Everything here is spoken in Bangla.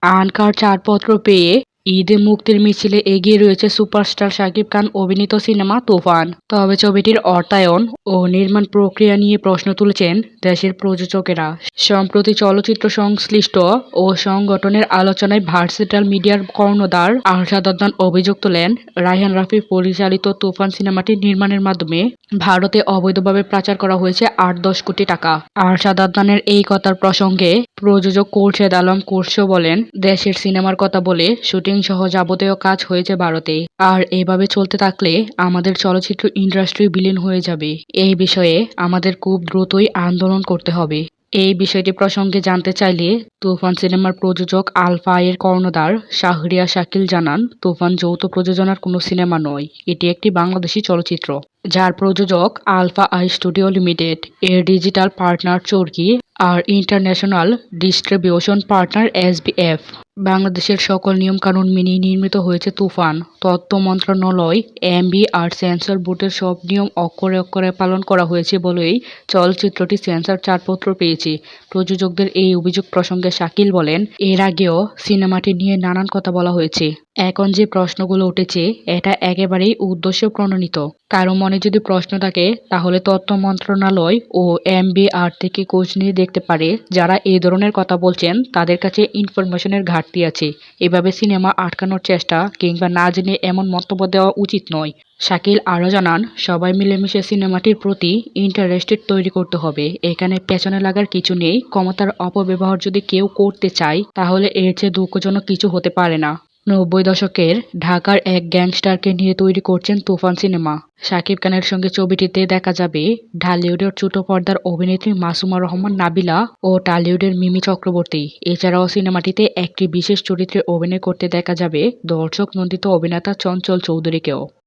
আনকার ছাড়পত্র পেয়ে ঈদে মুক্তির মিছিলে এগিয়ে রয়েছে সুপারস্টার শাকিব খান অভিনীত সিনেমা তুফান। তবে ছবিটির অর্থায়ন ও নির্মাণ প্রক্রিয়া নিয়ে প্রশ্ন তুলেছেন দেশের প্রযোজকেরা। সম্প্রতি চলচ্চিত্র সংশ্লিষ্ট ও সংগঠনের আলোচনায় ভার্সেটাইল মিডিয়ার কর্ণধার আরশাদ আদনান অভিযোগ তোলেন, রায়হান রাফি পরিচালিত তুফান সিনেমাটি নির্মাণের মাধ্যমে ভারতে অবৈধভাবে পাচার করা হয়েছে ৮-১০ কোটি টাকা। আরশাদ আদনানের এই কথার প্রসঙ্গে প্রযোজক খোরশেদ আলম খোরশো বলেন, দেশের সিনেমার কথা বলে শুটিং সহ যাবতীয় কাজ হয়েছে ভারতে। আর এভাবে চলতে থাকলে আমাদের চলচ্চিত্র ইন্ডাস্ট্রি বিলীন হয়ে যাবে। এই বিষয়ে আমাদের খুব দ্রুতই আন্দোলন করতে হবে। এই বিষয়টি প্রসঙ্গে জানতে চাইলে তুফান সিনেমার প্রযোজক আলফা এর কর্ণধার শাহরিয়ার শাকিল জানান, তুফান যৌথ প্রযোজনার কোনো সিনেমা নয়, এটি একটি বাংলাদেশি চলচ্চিত্র যার প্রযোজক আলফা আই স্টুডিও লিমিটেড, এর ডিজিটাল পার্টনার চরকি আর ইন্টারন্যাশনাল ডিস্ট্রিবিউশন পার্টনার এসবিএফ। বাংলাদেশের সকল নিয়মকানুন মেনেই নির্মিত হয়েছে তুফান। তথ্য মন্ত্রণালয়, এমবি আর সেন্সর বোর্ডের সব নিয়ম অক্ষরে অক্ষরে পালন করা হয়েছে বলেই চলচ্চিত্রটি সেন্সর ছাড়পত্র পেয়েছে। প্রযোজকদের এই অভিযোগ প্রসঙ্গে শাকিল বলেন, এর আগেও সিনেমাটি নিয়ে নানান কথা বলা হয়েছে। এখন যে প্রশ্নগুলো উঠেছে এটা একেবারেই উদ্দেশ্য প্রণোদিত। কারো মনে যদি প্রশ্ন থাকে তাহলে তথ্য মন্ত্রণালয় ও এমবিআর থেকে খোঁজ নিয়ে দেখতে পারে। যারা এই ধরনের কথা বলছেন তাদের কাছে ইনফরমেশনের ঘাটতি আছে। এভাবে সিনেমা আটকানোর চেষ্টা কিংবা না জেনে এমন মন্তব্য দেওয়া উচিত নয়। শাকিল আরও জানান, সবাই মিলেমিশে সিনেমাটির প্রতি ইন্টারেস্টেড তৈরি করতে হবে। এখানে পেছনে লাগার কিছু নেই। ক্ষমতার অপব্যবহার যদি কেউ করতে চায় তাহলে এর চেয়ে দুঃখজনক কিছু হতে পারে না। ৯০ দশকের ঢাকার এক গ্যাংস্টারকে নিয়ে তৈরি করছেন তুফান সিনেমা। শাকিব খানের সঙ্গে ছবিটিতে দেখা যাবে ঢালিউডের ছোট পর্দার অভিনেত্রী মাসুমা রহমান নাবিলা ও টলিউডের মিমি চক্রবর্তী। এছাড়াও সিনেমাটিতে একটি বিশেষ চরিত্রে অভিনয় করতে দেখা যাবে দর্শক নন্দিত অভিনেতা চঞ্চল চৌধুরীকেও।